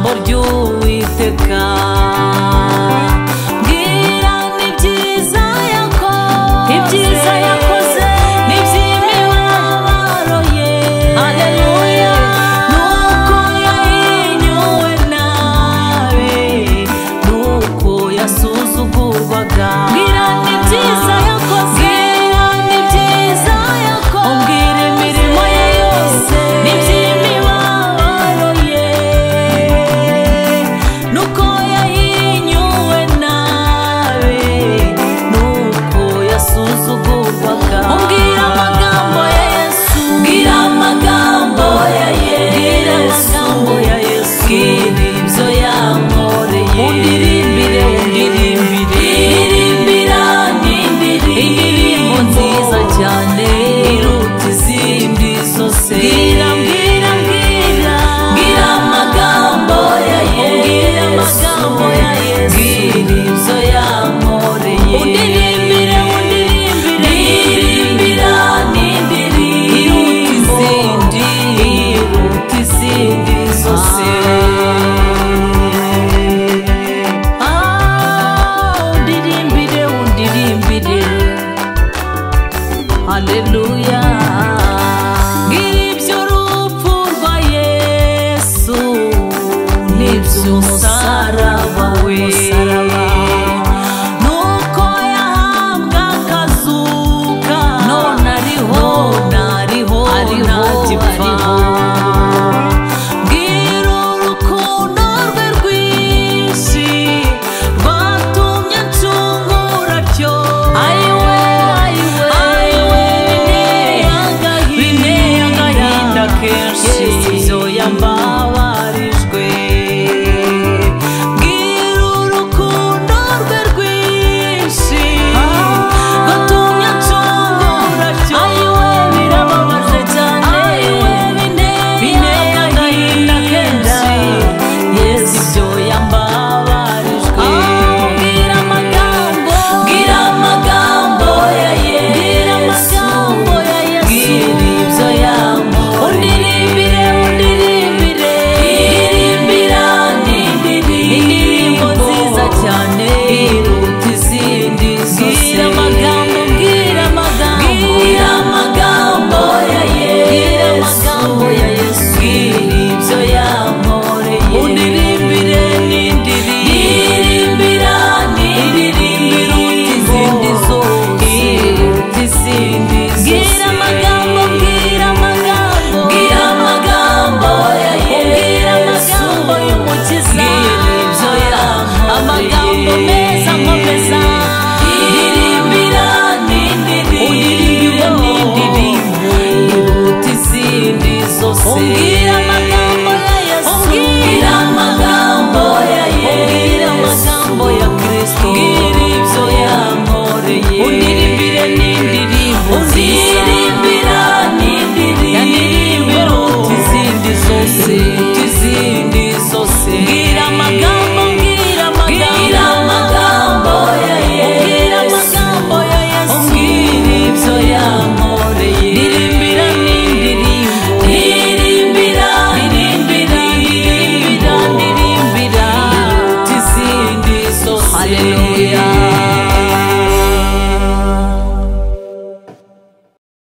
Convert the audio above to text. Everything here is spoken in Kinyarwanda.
ijambo ry'Uwiteka. Mbwira n'ibyiza yakoze n'iby'imibabaro ye. Haleluya. Nuko yahinyuwe nabe, nuko yasuzugurwaga. Mbwira n'ibyiza yakoze, umbwira imirimo ye yose n'iby'imibabaro ye. Nuko yahinyuwe nabe, nuko yasuzugurwaga. Umbwira amagambo ya Yesu, mbwira amagambo ya Yesu, mbwira ibyo yankoreye. Undirimbire, ndirimbira n'indirimbo nziza cyane iruta izindi zose. Mbwira amagambo ya Yesu, mbwira ibyo yankoreye. Undirimbira n'indirimbo iruta izindi zose. Undirimbire. Haleluya. Iby'urupfu rwa Yesu n'iby'umusaraba we, nuko yahambwe akazuka, none ariho ntagipfa. Mbwira urukundo rwe rwinshi rwatumye ncungura atyo. Ayiwe binteye agahinda kenshi, ibyo yambabarijwe. Mbwira urukundo rwe rwinshi rwatumye ncungura atyo. Ayiwe birababaje cyane, binteye agahinda kenshi, Yesu ibyo yambabarijwe. Mbwira amagambo ya Yesu, mbwira ibyo yankoreye. Undirimbire n'indirimbo nziza cyane iruta izindi zose. Mbwira amagambo ya Yesu, mbwira ibyo yankoreye. Undirimbire n'indirimbo iruta izindi zose. Mbwira amagambo ya Yesu, y'Umukiza, amagambo meza nkomeza. Ndirimbira n'indirimbo iruta izindi zose. Umbwira amagambo ya Yesu, umbwira amagambo ya Kristo, mbwira ibyo yankoreye. Undirimbire n'indirimbo nziza, iruta izindi zose. Mbwira amagambo ya Yesu, umbwira ibyo yankoreye. Ndirimbira n'indirimbo iruta izindi zose. Haleluya.